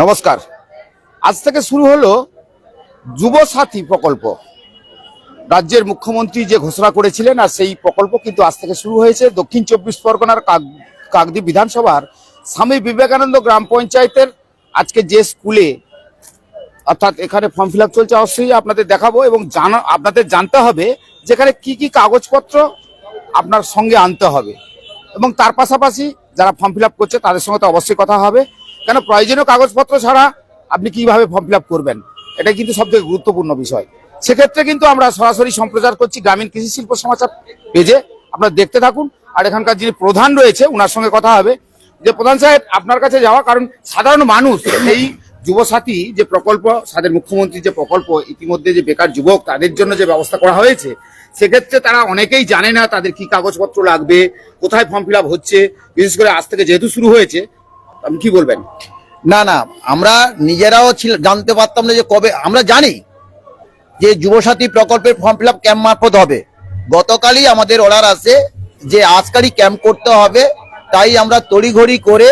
নমস্কার। আজ থেকে শুরু হলো যুব সাথী প্রকল্প। রাজ্যের মুখ্যমন্ত্রী যে ঘোষণা করেছিলেন, আর সেই প্রকল্প কিন্তু আজ থেকে শুরু হয়েছে। দক্ষিণ 24 পরগনার কাকদ্বীপ বিধানসভার স্বামী বিবেকানন্দ গ্রাম পঞ্চায়েতের আজকে যে স্কুলে, অর্থাৎ এখানে ফর্ম ফিল আপ চলছে, অবশ্যই আপনাদের দেখাবো এবং আপনাদের জানতে হবে যেখানে কি কি কাগজপত্র আপনার সঙ্গে আনতে হবে, এবং তার পাশাপাশি যারা ফর্ম ফিল আপ করছে তাদের সঙ্গে তো অবশ্যই কথা হবে, কেন প্রয়োজনীয় কাগজপত্র ছাড়া আপনি কিভাবে ফর্ম ফিল আপ করবেন, এটা কিন্তু সবথেকে গুরুত্বপূর্ণ বিষয়। সেক্ষেত্রে কিন্তু আমরা সরাসরি সম্প্রচার করছি গ্রামীণ কৃষি শিল্প সমাচার পেজে, আপনারা দেখতে থাকুন। আর এখানকার যিনি প্রধান রয়েছে ওনার সঙ্গে কথা হবে। যে প্রধান সাহেব, আপনার কাছে যাওয়া কারণ সাধারণ মানুষ এই যুবসাথী যে প্রকল্প, সাদের মুখ্যমন্ত্রী যে প্রকল্প, ইতিমধ্যে যে বেকার যুবক তাদের জন্য যে ব্যবস্থা করা হয়েছে, সেক্ষেত্রে তারা অনেকেই জানে না তাদের কি কাগজপত্র লাগবে, কোথায় ফর্ম ফিল আপ হচ্ছে, বিশেষ করে আজ থেকে যেহেতু শুরু হয়েছে। আপনি কি বলবেন? না না, আমরা নিজেরাও জানতে পারতাম না যে কবে। আমরা জানি যে যুবসাথী প্রকল্পের ফর্ম ফিল আপ ক্যাম্প মারফত হবে। গতকালই আমাদের অর্ডার আসে যে আজকালই ক্যাম্প করতে হবে, তাই আমরা তড়িঘড়ি করে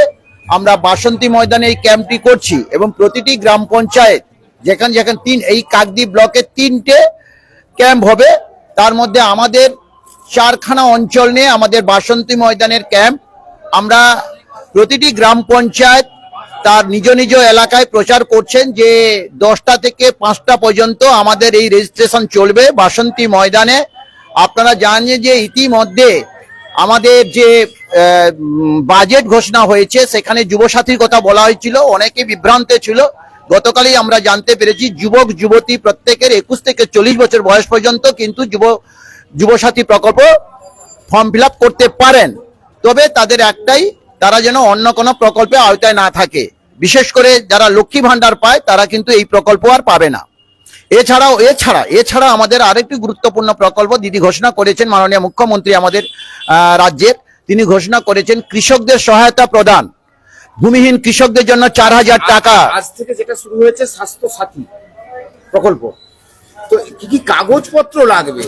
আমরা বাসন্তী ময়দানে এই ক্যাম্পটি করছি। এবং প্রতিটি গ্রাম পঞ্চায়েত যেখানে যেখানে এই কাকদ্বীপ ব্লকে 3টে ক্যাম্প হবে, তার মধ্যে আমাদের 4খানা অঞ্চল নিয়ে আমাদের বাসন্তী ময়দানের ক্যাম্প। আমরা প্রতিটি গ্রাম পঞ্চায়েত তার নিজ নিজ এলাকায় প্রচার করছেন যে 10টা থেকে 5টা পর্যন্ত আমাদের এই রেজিস্ট্রেশন চলবে বাসন্তী ময়দানে। আপনারা জানেন যে ইতিমধ্যে আমাদের যে বাজেট ঘোষণা হয়েছে সেখানে যুবসাথীর কথা বলা হয়েছিল, অনেকে বিভ্রান্তে ছিল। গতকালই আমরা জানতে পেরেছি যুবক যুবতী প্রত্যেকের 21 থেকে 40 বছর বয়স পর্যন্ত কিন্তু যুবসাথী প্রকল্প ফর্ম ফিল আপ করতে পারেন। তবে তাদের একটাই, তারা যেন অন্য কোনো প্রকল্পে আওতায় না থাকে। বিশেষ করে যারা লক্ষ্মী ভান্ডার পায় তারা কিন্তু এই প্রকল্প আর পাবে না। এছাড়া আমাদের আরেকটি গুরুত্বপূর্ণ প্রকল্প দিদি ঘোষণা করেছেন, মাননীয় মুখ্যমন্ত্রী আমাদের রাজ্যের, তিনি ঘোষণা করেছেন কৃষকদের সহায়তা প্রদান। ভূমিহীন কৃষকদের জন্য 4000 টাকা। আজ থেকে যেটা শুরু হয়েছে স্বাস্থ্য সাথী প্রকল্প, তো কি কি কাগজপত্র লাগবে?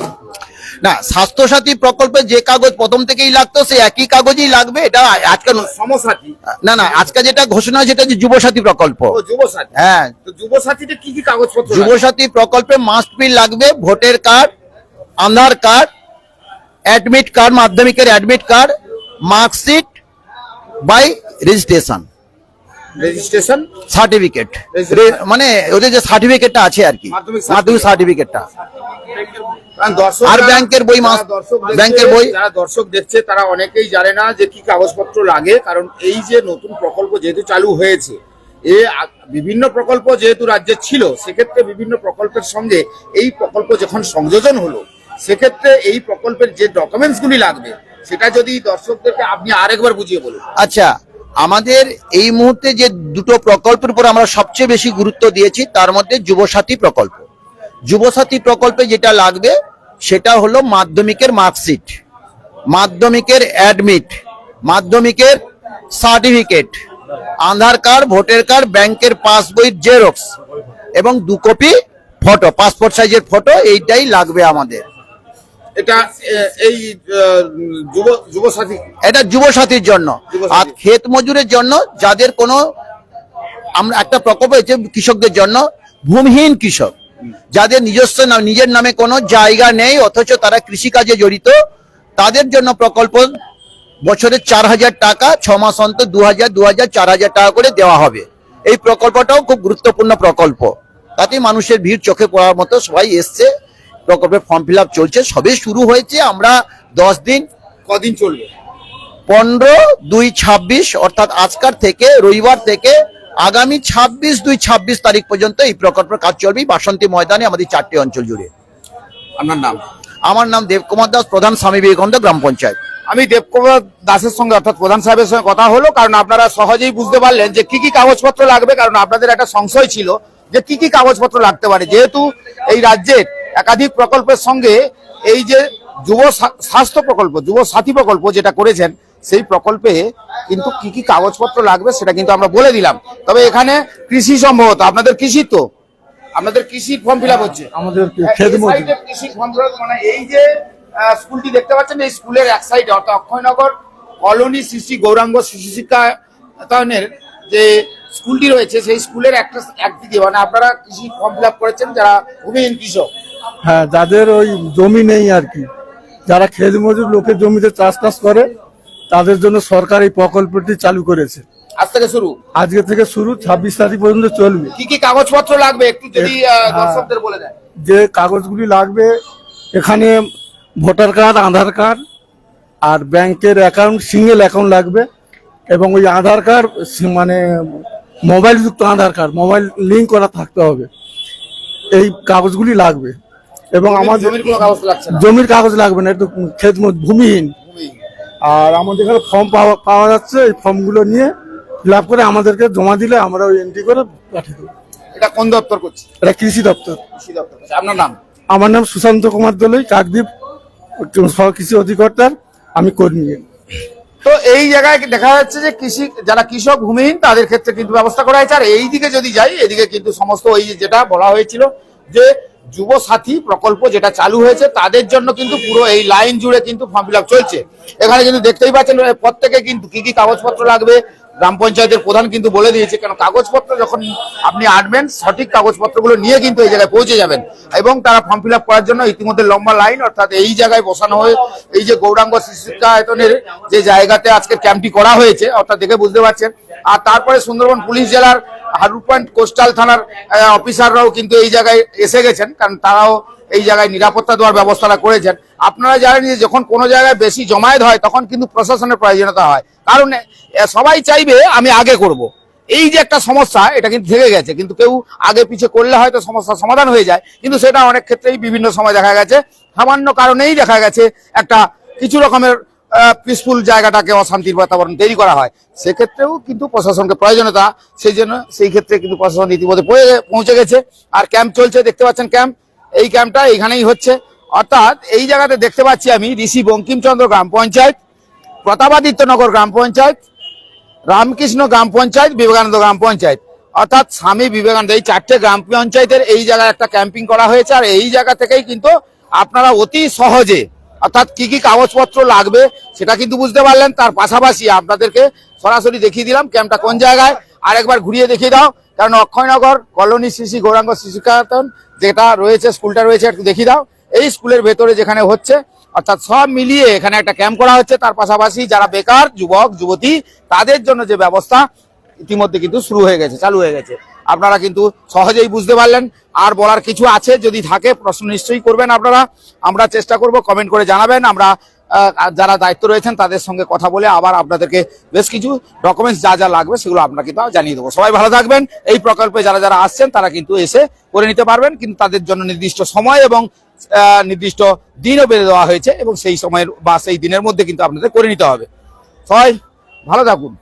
না, স্বাস্থ্যসাথী প্রকল্পে যে কাগজ প্রথম থেকেই লাগতো সেই একই কাগজই লাগবে। এটা আজকে সমসাথী না, আজকে যেটা ঘোষণা সেটা যে যুবসাথী প্রকল্প। যুবসাথী, হ্যাঁ, তো যুবসাথীতে কি কি কাগজপত্র? যুবসাথী প্রকল্পে মাস্ট বি লাগবে voter card, Aadhaar card, admit card, মাধ্যমিকের admit card, marksheet by registration certificate, মানে ওদের যে সার্টিফিকেটটা আছে আর কি, মাধ্যমিক সার্টিফিকেটটা, আর ব্যাংকের বই, ব্যাংকের বই। যারা দর্শক দেখছে তারা অনেকেই জানে না যে কি কাগজপত্র লাগে, কারণ এই যে নতুন প্রকল্প যেহেতু চালু হয়েছে, বিভিন্ন প্রকল্প যেহেতু রাজ্যে ছিল, সেক্ষেত্রে বিভিন্ন প্রকল্পের সঙ্গে এই প্রকল্প যখন সংযোজন হলো, সেক্ষেত্রে এই প্রকল্পের যে ডকুমেন্টস গুলি লাগবে সেটা যদি দর্শকদেরকে আপনি আরেকবার বুঝিয়ে বলুন। আচ্ছা, আমাদের এই মুহূর্তে যে দুটো প্রকল্পের উপর আমরা সবচেয়ে বেশি গুরুত্ব দিয়েছি, তার মধ্যে যুবসাথী প্রকল্প। যুবসাথী প্রকল্পে যেটা লাগবে সেটা হলো মাধ্যমিকের মার্কশিট, মাধ্যমিকের অ্যাডমিট, মাধ্যমিকের সার্টিফিকেট, আধার কার্ড, ভোটার কার্ড, ব্যাংকের পাসবইয়ের জেরক্স এবং 2 কপি ফটো, পাসপোর্ট সাইজের ফটো। এইটাই লাগবে আমাদের। এটা এই যুবসাথী, এটা যুবসাথীর জন্য। আর ক্ষেত মজুরের জন্য যাদের কোনো, আমরা একটা প্রকল্প হয়েছে কৃষকদের জন্য, ভূমিহীন কৃষক যাদের নিজের নামে কোনো জায়গা নেই অথচ তারা কৃষিকাজে জড়িত, তাদের জন্য প্রকল্প বছরে 4000 টাকা, 6 মাস অন্তর 2000 4000 টাকা করে দেওয়া হবে। এই প্রকল্পটাও খুব গুরুত্বপূর্ণ প্রকল্প। তাতে মানুষের ভিড় চোখে পড়ার মতো সবাই এসছে। প্রকল্পের ফর্ম ফিল আপ চলছে, সবে শুরু হয়েছে। আমরা 10 দিন, কদিন চলবে? 15/2/26 অর্থাৎ আজকার থেকে, রবিবার থেকে আগামী 26/2/26 তারিখ পর্যন্ত এই প্রকল্পের কাজ চলবে বাসন্তী ময়দানে আমাদের 4টে অঞ্চল জুড়ে। আপনার নাম? আমার নাম দেবকুমার দাস, প্রধান স্বামী বিবেকানন্দ গ্রাম পঞ্চায়েত। আমি দেবকুমার দাসের সঙ্গে অর্থাৎ প্রধান সাহেবের সঙ্গে কথা হলো, কারণ আপনারা সহজেই বুঝতে পারলেন যে কি কি কাগজপত্র লাগবে। কারণ আপনাদের একটা সংশয় ছিল যে কি কি কাগজপত্র লাগতে পারে, যেহেতু এই রাজ্যের একাধিক প্রকল্পের সঙ্গে এই যে যুব স্বাস্থ্য প্রকল্প, যুব সাথী প্রকল্প যেটা করেছেন, সেই প্রকল্পে কিন্তু কি কি কাগজপত্র লাগবে সেটা কিন্তু আমরা বলে দিলাম। তবে এখানে কৃষি সম্ভবত আপনাদের কৃষি, তো আপনাদের কৃষি ফর্ম ফিল আপ হচ্ছে। আমাদের কৃষি ফর্ম ফিল আপ, মানে এই যে স্কুলটি দেখতে পাচ্ছেন, এই স্কুলের এক সাইডে অর্থাৎ অক্ষয়নগর কলোনি শ্রী গৌরাঙ্গ শিশু শিক্ষায়তনের যে স্কুলটি রয়েছে সেই স্কুলের একদিকে মানে আপনারা কৃষি ফর্ম ফিল আপ করেছেন যারা ভূমিহীন কৃষক। হ্যাঁ, যাদের ওই জমি নেই আর কি, যারা খেত মজুর লোকের জমিতে চাষ করে, তাদের জন্য সরকার এই প্রকল্পটি চালু করেছে। আজ থেকে শুরু, আজকে থেকে শুরু, 26 তারিখ পর্যন্ত চলবে। কি কি কাগজপত্র লাগবে একটু যদি দর্শকদের বলে দেন। যে কাগজগুলি লাগবে, এখানে ভোটার কার্ড, আধার কার্ড, আর ব্যাংকের অ্যাকাউন্ট, সিঙ্গেল অ্যাকাউন্ট লাগবে, এবং ওই আধার কার্ড মানে মোবাইল যুক্ত আধার কার্ড, মোবাইল লিঙ্ক করা থাকতে হবে। এই কাগজগুলি লাগবে। এবং আমাদের জমির কোনো কাগজ লাগছে না? জমির কাগজ লাগবে না, একটু ক্ষেত ভূমিহীন। আর আমাদের এখানে ফর্ম পাওয়া যাচ্ছে, এই ফর্মগুলো নিয়ে ফিল আপ করে আমাদেরকে জমা দিলে আমরা ওই এন্ট্রি করে পাঠিয়ে দেবো। এটা কোন দপ্তর করছে? এটা কৃষি দপ্তর। কৃষি দপ্তর। আপনার নাম? আমার নাম সুশান্ত কুমার দলুই, কাকদ্বীপ কৃষি অধিকর্তার আমি কর্মী। তো এই জায়গায় দেখা যাচ্ছে যে যারা কৃষক ভূমিহীন তাদের ক্ষেত্রে কিন্তু ব্যবস্থা করা হয়েছে। আর এই দিকে যদি যাই, এদিকে কিন্তু সমস্ত ওই যেটা বলা হয়েছিল যে যুব সাথী প্রকল্প যেটা চালু হয়েছে তাদের জন্য কিন্তু পুরো এই লাইন জুড়ে কিন্তু ফর্ম ফিল আপ চলছে। এখানে কিন্তু দেখতেই পাচ্ছেন প্রত্যেকে কিন্তু কি কি কাগজপত্র লাগবে গ্রাম পঞ্চায়েতের প্রধান কিন্তু বলে দিয়েছে। কেন কাগজপত্র যখন আপনি আনবেন, সঠিক কাগজপত্রগুলো নিয়ে কিন্তু এই জায়গায় পৌঁছে যাবেন। এবং তারা ফর্ম ফিল আপ করার জন্য ইতিমধ্যে লম্বা লাইন, অর্থাৎ এই জায়গায় বসানো হয়ে এই যে গৌরাঙ্গ শিশু শিক্ষায়তনের যে জায়গাতে আজকে ক্যাম্পটি করা হয়েছে, অর্থাৎ দেখে বুঝতে পারছেন। আর তারপরে সুন্দরবন পুলিশ জেলার হারু পয়েন্ট কোস্টাল থানার অফিসাররাও কিন্তু এই জায়গায় এসে গেছেন, কারণ তারাও এই জায়গায় নিরাপত্তা দেওয়ার ব্যবস্থাটা করেছেন। আপনারা জানেন যে যখন কোনো জায়গায় বেশি জমায়েত হয় তখন কিন্তু প্রশাসনের প্রয়োজনীয়তা হয়, কারণ সবাই চাইবে আমি আগে করব। এই যে একটা সমস্যা, এটা কিন্তু থেকে গেছে, কিন্তু কেউ আগে পিছে করলে হয়তো সমস্যার সমাধান হয়ে যায়, কিন্তু সেটা অনেক ক্ষেত্রেই বিভিন্ন সময় দেখা গেছে সামান্য কারণেই দেখা গেছে একটা কিছু রকমের পিসফুল জায়গাটাকে অশান্তির বাতাবরণ তৈরি করা হয়। সেক্ষেত্রেও কিন্তু প্রশাসনকে প্রয়োজনীয়তা, সেই জন্য সেই ক্ষেত্রে কিন্তু প্রশাসন ইতিমধ্যে পৌঁছে গেছে। আর ক্যাম্প চলছে, দেখতে পাচ্ছেন ক্যাম্প, এই ক্যাম্পটা এইখানেই হচ্ছে। অর্থাৎ এই জায়গাতে দেখতে পাচ্ছি আমি ঋষি বঙ্কিমচন্দ্র গ্রাম পঞ্চায়েত, প্রতাপাদিত্যনগর গ্রাম পঞ্চায়েত, রামকৃষ্ণ গ্রাম পঞ্চায়েত, বিবেকানন্দ গ্রাম পঞ্চায়েত, অর্থাৎ স্বামী বিবেকানন্দ, এই 4টে গ্রাম পঞ্চায়েতের এই জায়গায় একটা ক্যাম্পিং করা হয়েছে। আর এই জায়গা থেকেই কিন্তু আপনারা অতি সহজে, অর্থাৎ কি কি কাগজপত্র লাগবে সেটা কিন্তু বুঝতে পারলেন। তার পাশাপাশি আপনাদেরকে সরাসরি দেখিয়ে দিলাম ক্যাম্পটা কোন জায়গায়। আর একবার ঘুরিয়ে দেখিয়ে দাও, কারণ অক্ষয়নগর কলোনি শ্রী গৌরাঙ্গ শিশু শিক্ষায়তন যেটা রয়েছে, স্কুলটা রয়েছে, একটু দেখিয়ে দাও। এই স্কুলের ভেতরে যেখানে হচ্ছে, অর্থাৎ সব মিলিয়ে এখানে একটা ক্যাম্প করা হচ্ছে। তার পাশাপাশি যারা বেকার যুবক যুবতী তাদের জন্য যে ব্যবস্থা ইতিমধ্যে কিন্তু শুরু হয়ে গেছে, চালু হয়ে গেছে। আপনারা কিন্তু সহজেই বুঝতে পারলেন। আর বলার কিছু আছে যদি থাকে প্রশ্ন নিশ্চয়ই করবেন আপনারা, আমরা চেষ্টা করব, কমেন্ট করে জানাবেন। আমরা যারা দায়িত্ব রয়েছেন তাদের সঙ্গে কথা বলে আবার আপনাদেরকে বেশ কিছু ডকুমেন্টস যা যা লাগবে সেগুলো আপনাকে তাও জানিয়ে দেবো। সবাই ভালো থাকবেন। এই প্রকল্পে যারা যারা আসছেন তারা কিন্তু এসে করে নিতে পারবেন, কিন্তু তাদের জন্য নির্দিষ্ট সময় এবং নির্দিষ্ট দিনও বেঁধে দেওয়া হয়েছে, এবং সেই সময়ের বা সেই দিনের মধ্যে কিন্তু আপনাদের করে নিতে হবে। সবাই ভালো থাকুন।